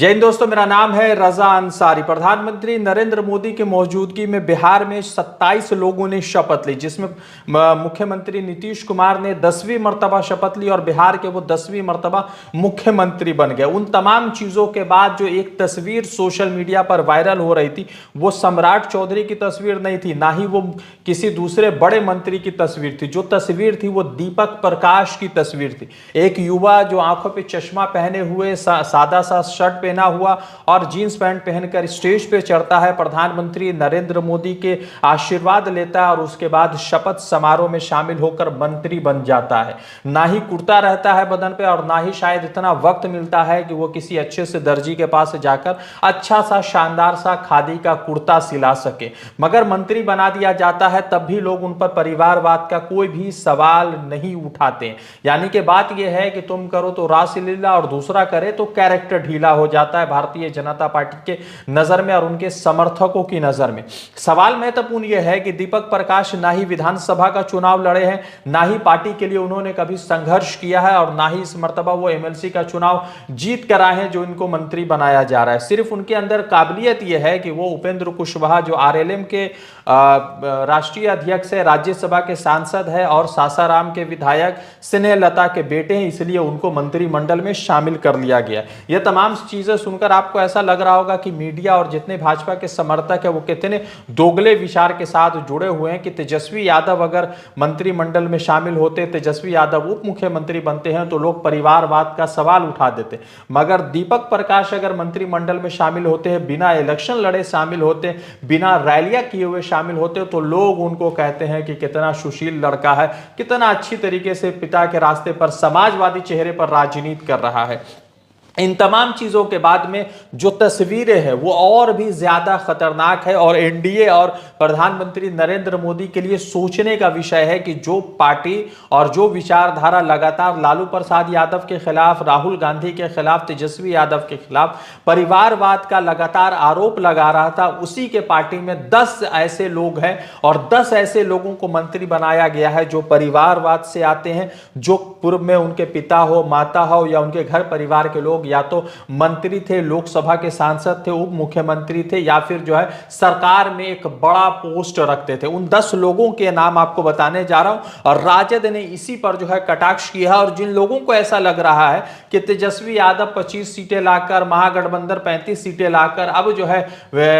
जय हिंद दोस्तों, मेरा नाम है रजा अंसारी। प्रधानमंत्री नरेंद्र मोदी की मौजूदगी में बिहार में 27 लोगों ने शपथ ली, जिसमें मुख्यमंत्री नीतीश कुमार ने 10वीं मर्तबा शपथ ली और बिहार के वो 10वीं मर्तबा मुख्यमंत्री बन गए। उन तमाम चीजों के बाद जो एक तस्वीर सोशल मीडिया पर वायरल हो रही थी, वो सम्राट चौधरी की तस्वीर नहीं थी, ना ही वो किसी दूसरे बड़े मंत्री की तस्वीर थी। जो तस्वीर थी वो दीपक प्रकाश की तस्वीर थी। एक युवा जो आंखों पे चश्मा पहने हुए, सादा सा शर्ट पहना हुआ और जींस पैंट पहनकर स्टेज पे चढ़ता है, प्रधानमंत्री नरेंद्र मोदी के आशीर्वाद लेता है और उसके बाद शपथ समारोह में शामिल होकर मंत्री बन जाता है। ना ही कुर्ता रहता है बदन पे और ना ही शायद इतना वक्त मिलता है कि वो किसी अच्छे से दर्जी के पास जाकर अच्छा सा शानदार सा खादी का कुर्ता सिला सके, मगर मंत्री बना दिया जाता है। तब भी लोग उन पर परिवारवाद का कोई भी सवाल नहीं उठाते। यानी कि बात यह है कि तुम करो तो रासलीला और दूसरा करे तो कैरेक्टर ढीला हो जाता है भारतीय जनता पार्टी के नजर में और उनके समर्थकों की नजर में। सवाल महत्वपूर्ण यह है कि दीपक प्रकाश ना ही विधानसभा का चुनाव लड़े हैं, ना ही पार्टी के लिए उन्होंने कभी संघर्ष किया है और ना ही इस मर्तबा वो एमएलसी का चुनाव जीत कर आए हैं जो इनको मंत्री बनाया जा रहा है। सिर्फ उनके अंदर काबिलियत यह है कि वो उपेंद्र कुशवाहा जो आरएलएम के राष्ट्रीय अध्यक्ष है, राज्यसभा के सांसद है और सासाराम के विधायक स्नेहलता के बेटे हैं, इसलिए उनको मंत्रिमंडल में शामिल कर लिया गया। यह तमाम चीजें सुनकर आपको ऐसा लग रहा होगा कि मीडिया और जितने भाजपा के समर्थक है वो कितने दोगले विचार के साथ जुड़े हुए हैं कि तेजस्वी यादव अगर मंत्रिमंडल में शामिल होते, तेजस्वी यादव उप मुख्यमंत्री बनते हैं तो लोग परिवारवाद का सवाल उठा देते, मगर दीपक प्रकाश अगर मंत्रिमंडल में शामिल होते हैं, बिना इलेक्शन लड़े शामिल होते, बिना रैलियां किए हुए शामिल होते, तो लोग उनको कहते हैं कि कितना सुशील लड़का है, कितना अच्छी तरीके से पिता के रास्ते पर समाजवादी चेहरे पर राजनीति कर रहा है। इन तमाम चीजों के बाद में जो तस्वीरें हैं वो और भी ज्यादा खतरनाक है और एनडीए और प्रधानमंत्री नरेंद्र मोदी के लिए सोचने का विषय है कि जो पार्टी और जो विचारधारा लगातार लालू प्रसाद यादव के खिलाफ, राहुल गांधी के खिलाफ, तेजस्वी यादव के खिलाफ परिवारवाद का लगातार आरोप लगा रहा था, उसी के पार्टी में 10 ऐसे लोग हैं और 10 ऐसे लोगों को मंत्री बनाया गया है जो परिवारवाद से आते हैं, जो पूर्व में उनके पिता हो, माता हो या उनके घर परिवार के लोग या तो मंत्री थे, लोकसभा के सांसद थे, उप मुख्यमंत्री थे या फिर जो है सरकार में एक बड़ा पोस्ट रखते थे। उन 10 लोगों के नाम आपको बताने जा रहा हूं और राजद ने इसी पर जो है कटाक्ष किया है। और जिन लोगों को ऐसा लग रहा है कि तेजस्वी यादव 25 सीटें लाकर, महागठबंधन 35 सीटें लाकर अब जो है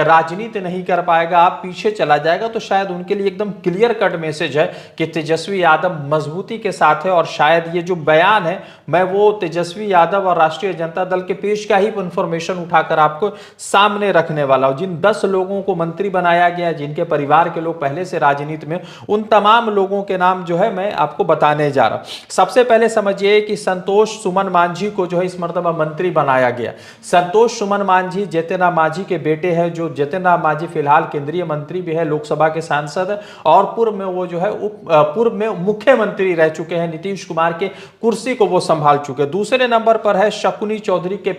राजनीति नहीं कर पाएगा, आप पीछे चला जाएगा, तो शायद उनके लिए एकदम क्लियर कट मैसेज है कि तेजस्वी यादव मजबूती के साथ है। और शायद ये जो बयान है मैं वो तेजस्वी यादव और राष्ट्रीय जनता दल के पेश का ही इंफॉर्मेशन उठाकर आपको सामने रखने वाला हूं। जिन 10 लोगों को मंत्री बनाया गया, जिनके परिवार के लोग पहले से राजनीति में, उन तमाम लोगों के नाम जो है मैं आपको बताने जा रहा हूं। सबसे पहले समझिए कि संतोष सुमन मांझी को जो है इस मर्तबा मंत्री बनाया गया। संतोष सुमन मांझी जितिन मांझी के बेटे हैं, जो जितिन मांझी फिलहाल केंद्रीय मंत्री भी है, लोकसभा के सांसद और पूर्व में वो जो है पूर्व में मुख्यमंत्री रह चुके हैं, नीतीश कुमार के कुर्सी को वो संभाल चुके। दूसरे नंबर पर है शकुनी चौधरी के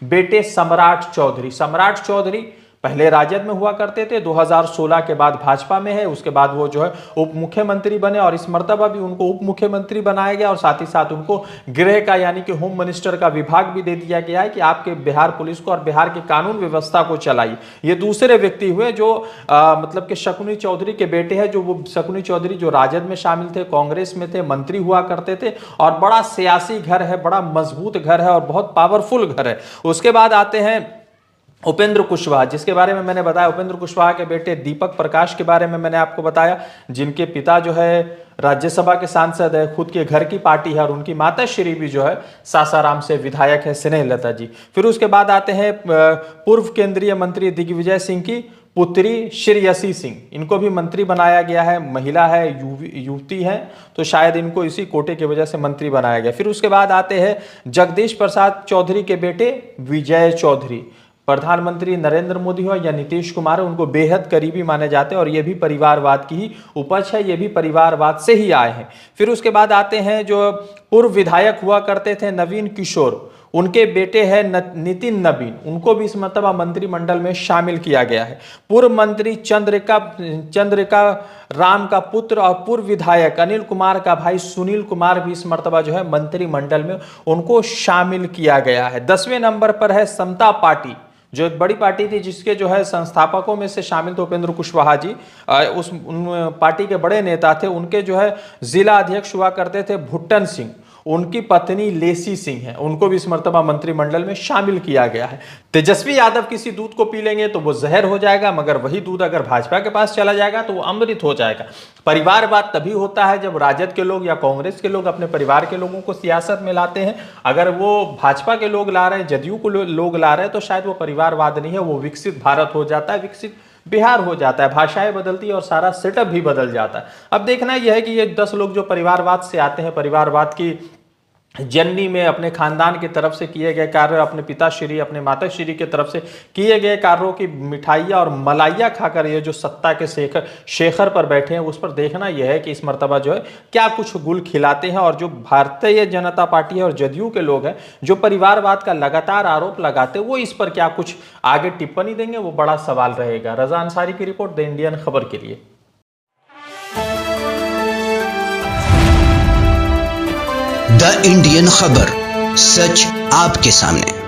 बेटे सम्राट चौधरी। सम्राट चौधरी पहले राजद में हुआ करते थे, 2016 के बाद भाजपा में है, उसके बाद वो जो है उप मुख्यमंत्री बने और इस मर्तबा भी उनको उप मुख्यमंत्री बनाया गया और साथ ही साथ उनको गृह का यानी कि होम मिनिस्टर का विभाग भी दे दिया गया है कि आपके बिहार पुलिस को और बिहार की कानून व्यवस्था को चलाइए। ये दूसरे व्यक्ति हुए जो मतलब कि शकुनी चौधरी के बेटे हैं, जो वो शकुनी चौधरी जो राजद में शामिल थे, कांग्रेस में थे, मंत्री हुआ करते थे और बड़ा सियासी घर है, बड़ा मजबूत घर है और बहुत पावरफुल घर है। उसके बाद आते हैं उपेंद्र कुशवाहा, जिसके बारे में मैंने बताया। उपेंद्र कुशवाहा के बेटे दीपक प्रकाश के बारे में मैंने आपको बताया, जिनके पिता जो है राज्यसभा के सांसद है, खुद के घर की पार्टी है और उनकी माता श्री भी जो है सासाराम से विधायक है, स्नेहलता जी। फिर उसके बाद आते हैं पूर्व केंद्रीय मंत्री दिग्विजय सिंह की पुत्री श्रेयसी सिंह, इनको भी मंत्री बनाया गया है। महिला है, युवती है, तो शायद इनको इसी कोटे की वजह से मंत्री बनाया गया। फिर उसके बाद आते हैं जगदीश प्रसाद चौधरी के बेटे विजय चौधरी। प्रधानमंत्री नरेंद्र मोदी हो या नीतीश कुमार हो, उनको बेहद करीबी माने जाते हैं और ये भी परिवारवाद की ही उपज है, ये भी परिवारवाद से ही आए हैं। फिर उसके बाद आते हैं जो पूर्व विधायक हुआ करते थे नवीन किशोर, उनके बेटे हैं नितिन नवीन, उनको भी इस मर्तबा मंत्रिमंडल में शामिल किया गया है। पूर्व मंत्री चंद्रिका राम का पुत्र और पूर्व विधायक अनिल कुमार का भाई सुनील कुमार भी इस मर्तबा जो है मंत्रिमंडल में उनको शामिल किया गया है। 10वें नंबर पर है समता पार्टी, जो एक बड़ी पार्टी थी जिसके जो है संस्थापकों में से शामिल थे उपेंद्र कुशवाहा जी, उन पार्टी के बड़े नेता थे। उनके जो है जिला अध्यक्ष हुआ करते थे भुट्टन सिंह, उनकी पत्नी लेसी सिंह है, उनको भी इस मर्तबा मंत्रिमंडल में शामिल किया गया है। तेजस्वी यादव किसी दूध को पी लेंगे तो वो जहर हो जाएगा, मगर वही दूध अगर भाजपा के पास चला जाएगा तो वो अमृत हो जाएगा। परिवारवाद तभी होता है जब राजद के लोग या कांग्रेस के लोग अपने परिवार के लोगों को सियासत में लाते हैं। अगर वो भाजपा के लोग ला रहे हैं, जदयू को लोग ला रहे हैं, तो शायद वो परिवारवाद नहीं है, वो विकसित भारत हो जाता है, विकसित बिहार हो जाता है। भाषाएं बदलती है और सारा सेटअप भी बदल जाता है। अब देखना यह है कि ये 10 लोग जो परिवारवाद से आते हैं, परिवारवाद की जननी में अपने खानदान की तरफ से किए गए कार्य, अपने पिताश्री अपने माताश्री की तरफ से किए गए कार्यों की मिठाइयाँ और मलाइयाँ खाकर ये जो सत्ता के शेखर पर बैठे हैं, उस पर देखना यह है कि इस मर्तबा जो है क्या कुछ गुल खिलाते हैं। और जो भारतीय जनता पार्टी है और जदयू के लोग हैं जो परिवारवाद का लगातार आरोप लगाते हैं, वो इस पर क्या कुछ आगे टिप्पणी देंगे, वो बड़ा सवाल रहेगा। रजा अंसारी की रिपोर्ट, द इंडियन खबर के लिए। द इंडियन खबर, सच आपके सामने।